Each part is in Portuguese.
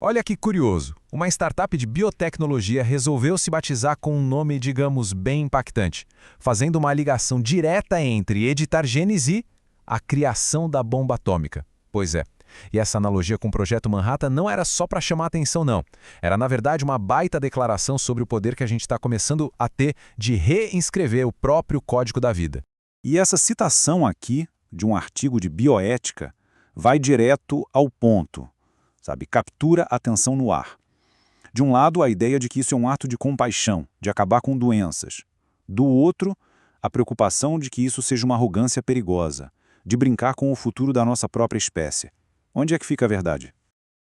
Olha que curioso, uma startup de biotecnologia resolveu se batizar com um nome, digamos, bem impactante, fazendo uma ligação direta entre editar genes e a criação da bomba atômica. Pois é, e essa analogia com o Projeto Manhattan não era só para chamar atenção, não. Era, na verdade, uma baita declaração sobre o poder que a gente está começando a ter de reescrever o próprio código da vida. E essa citação aqui, de um artigo de bioética, vai direto ao ponto, sabe? Captura a atenção no ar. De um lado, a ideia de que isso é um ato de compaixão, de acabar com doenças. Do outro, a preocupação de que isso seja uma arrogância perigosa, de brincar com o futuro da nossa própria espécie. Onde é que fica a verdade?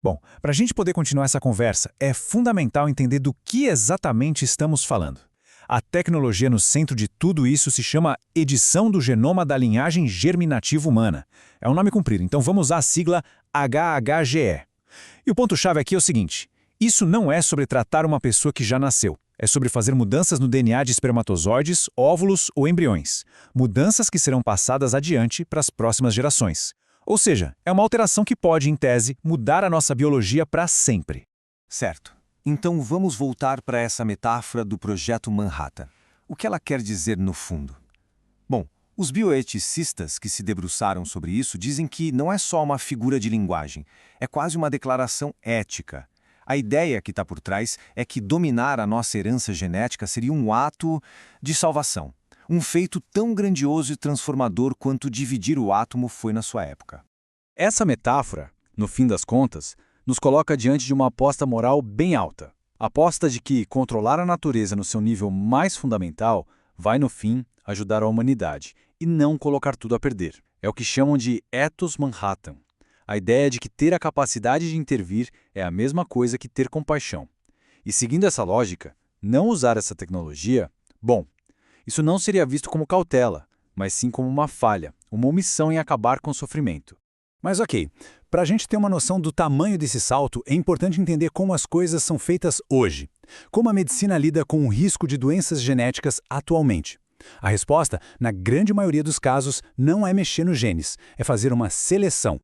Bom, para a gente poder continuar essa conversa, é fundamental entender do que exatamente estamos falando. A tecnologia no centro de tudo isso se chama edição do genoma da linhagem germinativa humana. É um nome comprido, então vamos usar a sigla HHGE. E o ponto-chave aqui é o seguinte: isso não é sobre tratar uma pessoa que já nasceu. É sobre fazer mudanças no DNA de espermatozoides, óvulos ou embriões. Mudanças que serão passadas adiante para as próximas gerações. Ou seja, é uma alteração que pode, em tese, mudar a nossa biologia para sempre. Certo. Então vamos voltar para essa metáfora do Projeto Manhattan. O que ela quer dizer no fundo? Bom, os bioeticistas que se debruçaram sobre isso dizem que não é só uma figura de linguagem, é quase uma declaração ética. A ideia que está por trás é que dominar a nossa herança genética seria um ato de salvação, um feito tão grandioso e transformador quanto dividir o átomo foi na sua época. Essa metáfora, no fim das contas, nos coloca diante de uma aposta moral bem alta. A aposta de que controlar a natureza no seu nível mais fundamental vai, no fim, ajudar a humanidade e não colocar tudo a perder. É o que chamam de ethos Manhattan. A ideia de que ter a capacidade de intervir é a mesma coisa que ter compaixão. E seguindo essa lógica, não usar essa tecnologia, bom, isso não seria visto como cautela, mas sim como uma falha, uma omissão em acabar com o sofrimento. Mas ok, para a gente ter uma noção do tamanho desse salto, é importante entender como as coisas são feitas hoje. Como a medicina lida com o risco de doenças genéticas atualmente. A resposta, na grande maioria dos casos, não é mexer nos genes, é fazer uma seleção.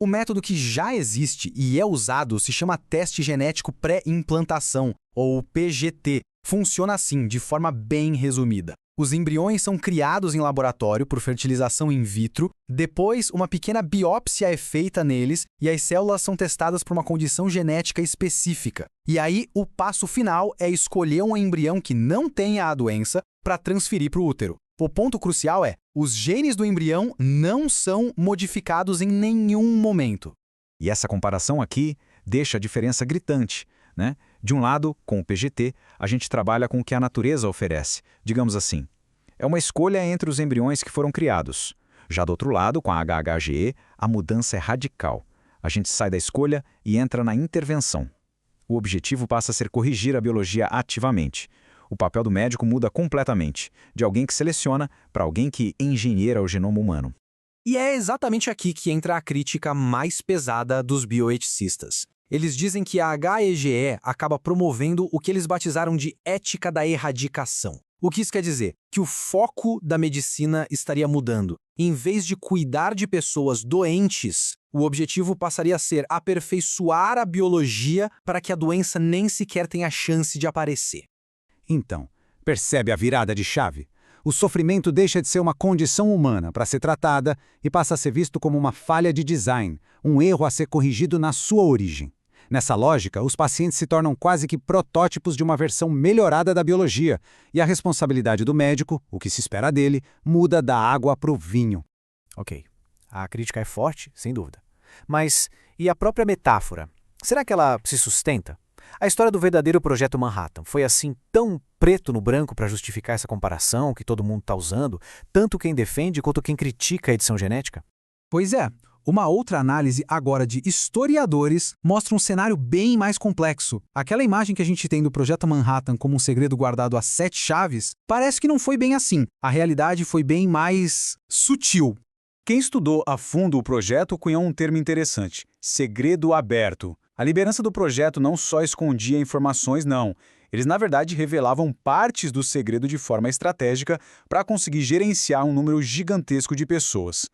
O método que já existe e é usado se chama teste genético pré-implantação, ou PGT. Funciona assim, de forma bem resumida. Os embriões são criados em laboratório por fertilização in vitro, depois uma pequena biópsia é feita neles e as células são testadas por uma condição genética específica. E aí, o passo final é escolher um embrião que não tenha a doença para transferir para o útero. O ponto crucial é, os genes do embrião não são modificados em nenhum momento. E essa comparação aqui deixa a diferença gritante, né? De um lado, com o PGT, a gente trabalha com o que a natureza oferece, digamos assim. É uma escolha entre os embriões que foram criados. Já do outro lado, com a HHGE, a mudança é radical. A gente sai da escolha e entra na intervenção. O objetivo passa a ser corrigir a biologia ativamente. O papel do médico muda completamente, de alguém que seleciona para alguém que engenheira o genoma humano. E é exatamente aqui que entra a crítica mais pesada dos bioeticistas. Eles dizem que a HEGE acaba promovendo o que eles batizaram de ética da erradicação. O que isso quer dizer? Que o foco da medicina estaria mudando. Em vez de cuidar de pessoas doentes, o objetivo passaria a ser aperfeiçoar a biologia para que a doença nem sequer tenha chance de aparecer. Então, percebe a virada de chave? O sofrimento deixa de ser uma condição humana para ser tratada e passa a ser visto como uma falha de design, um erro a ser corrigido na sua origem. Nessa lógica, os pacientes se tornam quase que protótipos de uma versão melhorada da biologia, e a responsabilidade do médico, o que se espera dele, muda da água para o vinho. Ok, a crítica é forte, sem dúvida. Mas e a própria metáfora? Será que ela se sustenta? A história do verdadeiro Projeto Manhattan foi assim tão preto no branco para justificar essa comparação que todo mundo está usando, tanto quem defende quanto quem critica a edição genética? Pois é. Uma outra análise agora de historiadores mostra um cenário bem mais complexo. Aquela imagem que a gente tem do Projeto Manhattan como um segredo guardado a 7 chaves, parece que não foi bem assim. A realidade foi bem mais sutil. Quem estudou a fundo o projeto cunhou um termo interessante: segredo aberto. A liderança do projeto não só escondia informações, não. Eles, na verdade, revelavam partes do segredo de forma estratégica para conseguir gerenciar um número gigantesco de pessoas.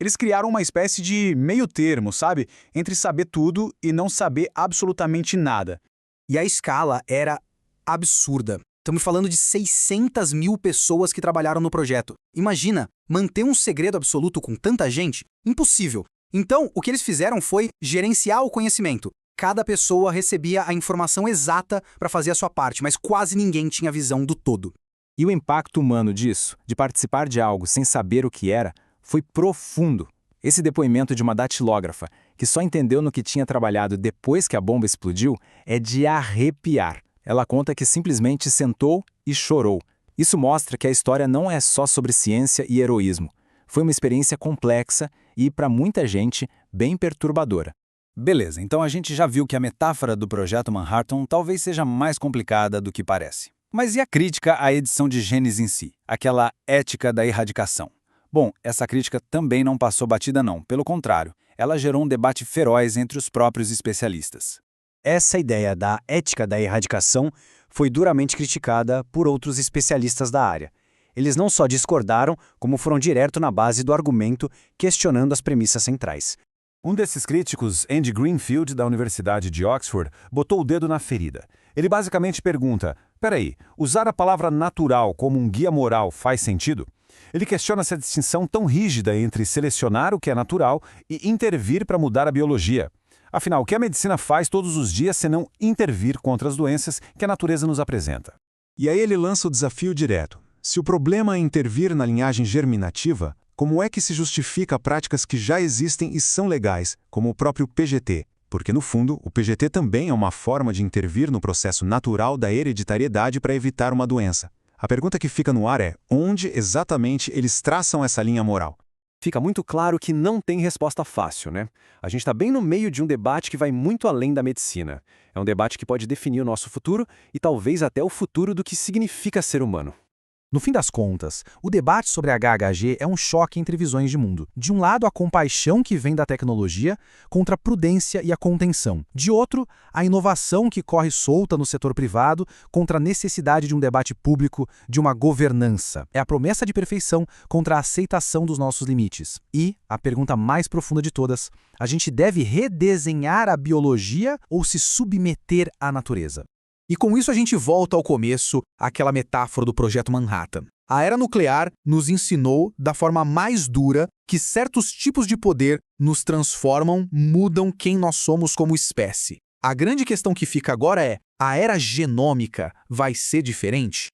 Eles criaram uma espécie de meio termo, sabe? Entre saber tudo e não saber absolutamente nada. E a escala era absurda. Estamos falando de 600 mil pessoas que trabalharam no projeto. Imagina, manter um segredo absoluto com tanta gente? Impossível. Então, o que eles fizeram foi gerenciar o conhecimento. Cada pessoa recebia a informação exata para fazer a sua parte, mas quase ninguém tinha visão do todo. E o impacto humano disso, de participar de algo sem saber o que era, foi profundo. Esse depoimento de uma datilógrafa, que só entendeu no que tinha trabalhado depois que a bomba explodiu, é de arrepiar. Ela conta que simplesmente sentou e chorou. Isso mostra que a história não é só sobre ciência e heroísmo. Foi uma experiência complexa e, para muita gente, bem perturbadora. Beleza, então a gente já viu que a metáfora do Projeto Manhattan talvez seja mais complicada do que parece. Mas e a crítica à edição de genes em si? Aquela ética da erradicação? Bom, essa crítica também não passou batida não, pelo contrário, ela gerou um debate feroz entre os próprios especialistas. Essa ideia da ética da erradicação foi duramente criticada por outros especialistas da área. Eles não só discordaram, como foram direto na base do argumento, questionando as premissas centrais. Um desses críticos, Andy Greenfield, da Universidade de Oxford, botou o dedo na ferida. Ele basicamente pergunta, peraí, usar a palavra natural como um guia moral faz sentido? Ele questiona essa distinção tão rígida entre selecionar o que é natural e intervir para mudar a biologia. Afinal, o que a medicina faz todos os dias senão intervir contra as doenças que a natureza nos apresenta? E aí ele lança o desafio direto. Se o problema é intervir na linhagem germinativa, como é que se justifica práticas que já existem e são legais, como o próprio PGT? Porque, no fundo, o PGT também é uma forma de intervir no processo natural da hereditariedade para evitar uma doença. A pergunta que fica no ar é, onde exatamente eles traçam essa linha moral? Fica muito claro que não tem resposta fácil, né? A gente está bem no meio de um debate que vai muito além da medicina. É um debate que pode definir o nosso futuro e talvez até o futuro do que significa ser humano. No fim das contas, o debate sobre a HHG é um choque entre visões de mundo. De um lado, a compaixão que vem da tecnologia contra a prudência e a contenção. De outro, a inovação que corre solta no setor privado contra a necessidade de um debate público, de uma governança. É a promessa de perfeição contra a aceitação dos nossos limites. E, a pergunta mais profunda de todas, a gente deve redesenhar a biologia ou se submeter à natureza? E com isso a gente volta ao começo, àquela metáfora do Projeto Manhattan. A era nuclear nos ensinou, da forma mais dura, que certos tipos de poder nos transformam, mudam quem nós somos como espécie. A grande questão que fica agora é, a era genômica vai ser diferente?